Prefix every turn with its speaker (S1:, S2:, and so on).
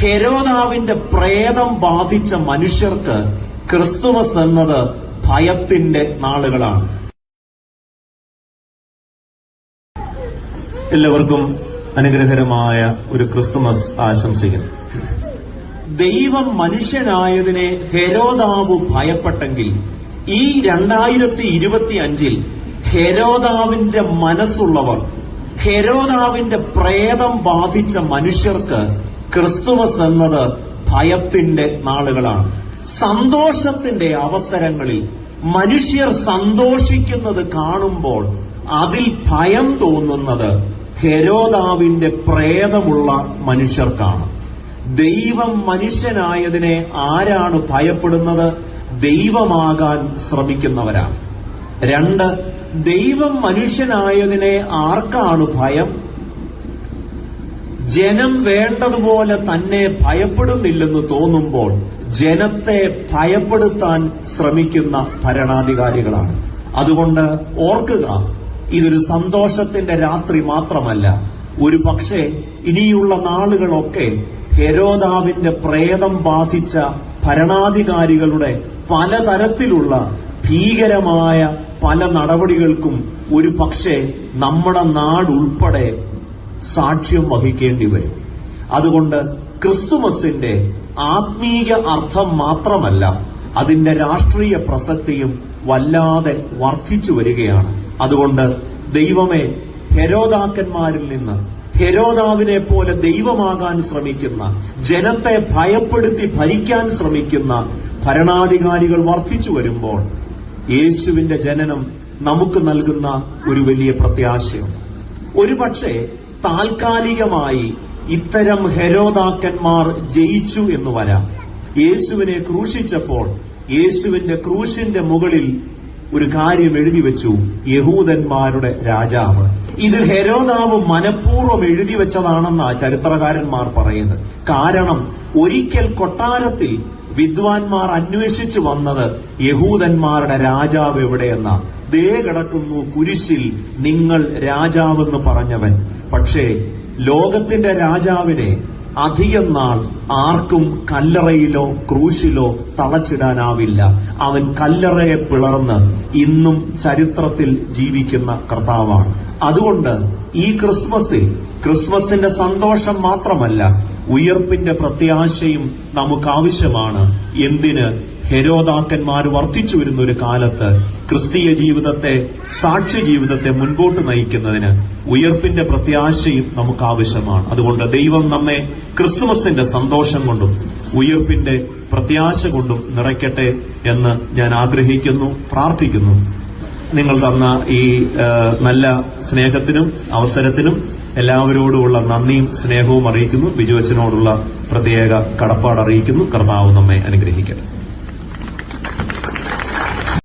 S1: ഹെരോദാവിന്റെ പ്രേതം ബാധിച്ച മനുഷ്യർക്ക് ക്രിസ്തുമസ് എന്നത് ഭയത്തിന്റെ നാളുകളാണ്. എല്ലാവർക്കും അനുഗ്രഹകരമായ ഒരു ക്രിസ്തുമസ് ആശംസിക്കുന്നു. ദൈവം മനുഷ്യനായതിനെ ഹെരോദാവ് ഭയപ്പെട്ടെങ്കിൽ ഈ 2025 ഹെരോദാവിന്റെ മനസ്സുള്ളവർ, ഹെരോദാവിന്റെ പ്രേതം ബാധിച്ച മനുഷ്യർക്ക് ക്രിസ്തുമസ് എന്നത് ഭയത്തിന്റെ നാളുകളാണ്. സന്തോഷത്തിന്റെ അവസരങ്ങളിൽ മനുഷ്യർ സന്തോഷിക്കുന്നത് കാണുമ്പോൾ അതിൽ ഭയം തോന്നുന്നത് ഹെരോദാവിന്റെ പ്രേതമുള്ള മനുഷ്യർക്കാണ്. ദൈവം മനുഷ്യനായതിനെ ആരാണ് ഭയപ്പെടുന്നത്? ദൈവമാകാൻ ശ്രമിക്കുന്നവരാണ്. 2, ദൈവം മനുഷ്യനായതിനെ ആർക്കാണ് ഭയം? ജനം വേണ്ടതുപോലെ തന്നെ ഭയപ്പെടുന്നില്ലെന്ന് തോന്നുമ്പോൾ ജനത്തെ ഭയപ്പെടുത്താൻ ശ്രമിക്കുന്ന ഭരണാധികാരികളാണ്. അതുകൊണ്ട് ഓർക്കുക, ഇതൊരു സന്തോഷത്തിന്റെ രാത്രി മാത്രമല്ല. ഒരു പക്ഷേ ഇനിയുള്ള നാളുകളൊക്കെ ഹെരോദാവിന്റെ പ്രേതം ബാധിച്ച ഭരണാധികാരികളുടെ പലതരത്തിലുള്ള ഭീകരമായ പല നടപടികൾക്കും ഒരു പക്ഷേ നമ്മുടെ നാടുൾപ്പെടെ സാക്ഷ്യം വഹിക്കേണ്ടി വരും. അതുകൊണ്ട് ക്രിസ്തുമസിന്റെ ആത്മീയ അർത്ഥം മാത്രമല്ല, അതിന്റെ രാഷ്ട്രീയ പ്രസക്തിയും വല്ലാതെ വർദ്ധിച്ചു വരികയാണ്. അതുകൊണ്ട് ദൈവമേ, ഹെരോദാക്കന്മാരിൽ നിന്ന് ഹെരോദാവിനെ പോലെ ദൈവമാകാൻ ശ്രമിക്കുന്ന, ജനത്തെ ഭയപ്പെടുത്തി ഭരിക്കാൻ ശ്രമിക്കുന്ന ഭരണാധികാരികൾ വർദ്ധിച്ചു വരുമ്പോൾ യേശുവിന്റെ ജനനം നമുക്ക് നൽകുന്ന ഒരു വലിയ പ്രത്യാശയുണ്ട്. ഒരുപക്ഷെ താൽക്കാലികമായി ഇത്തരം ഹെരോദാക്കന്മാർ ജയിച്ചു എന്ന് വരാം. യേശുവിനെ ക്രൂശിച്ചപ്പോൾ യേശുവിന്റെ ക്രൂശിന്റെ മുകളിൽ ഒരു കാര്യം എഴുതി വെച്ചു: യഹൂദന്മാരുടെ രാജാവ്. ഇത് ഹെരോദാവ് മനഃപൂർവ്വം എഴുതി വെച്ചതാണെന്നാ ചരിത്രകാരന്മാർ പറയുന്നത്. കാരണം ഒരിക്കൽ കൊട്ടാരത്തിൽ വിദ്വാൻമാർ അന്വേഷിച്ചു വന്നത് യഹൂദന്മാരുടെ രാജാവ് എവിടെയെന്ന. ദേ കിടക്കുന്നു കുരിശിൽ നിങ്ങൾ രാജാവെന്ന് പറഞ്ഞവൻ. പക്ഷേ ലോകത്തിന്റെ രാജാവിനെ അധികം നാൾ ആർക്കും കല്ലറയിലോ ക്രൂശിലോ തളച്ചിടാനാവില്ല. അവൻ കല്ലറയെ പിളർന്ന് ഇന്നും ചരിത്രത്തിൽ ജീവിക്കുന്ന കർത്താവാണ്. അതുകൊണ്ട് ഈ ക്രിസ്മസിന്റെ സന്തോഷം മാത്രമല്ല, ഉയർപ്പിന്റെ പ്രത്യാശയും നമുക്ക് ആവശ്യമാണ്. എന്തിന്? ഹെരോദാക്കന്മാർ വർദ്ധിച്ചു വരുന്ന ഒരു കാലത്ത് ക്രിസ്തീയ ജീവിതത്തെ, സാക്ഷ്യ ജീവിതത്തെ മുൻപോട്ട് നയിക്കുന്നതിന് ഉയർപ്പിന്റെ പ്രത്യാശയും നമുക്ക് ആവശ്യമാണ്. അതുകൊണ്ട് ദൈവം നമ്മെ ക്രിസ്തുമസിന്റെ സന്തോഷം കൊണ്ടും ഉയർപ്പിന്റെ പ്രത്യാശ കൊണ്ടും നിറയ്ക്കട്ടെ എന്ന് ഞാൻ ആഗ്രഹിക്കുന്നു, പ്രാർത്ഥിക്കുന്നു. നിങ്ങൾ തന്ന ഈ നല്ല സ്നേഹത്തിനും അവസരത്തിനും എല്ലാവരോടുമുള്ള നന്ദിയും സ്നേഹവും അറിയിക്കുന്നു. ബിജു അച്ഛനോടുള്ള പ്രത്യേക കടപ്പാട് അറിയിക്കുന്നു. കർത്താവ് നമ്മെ അനുഗ്രഹിക്കട്ടെ.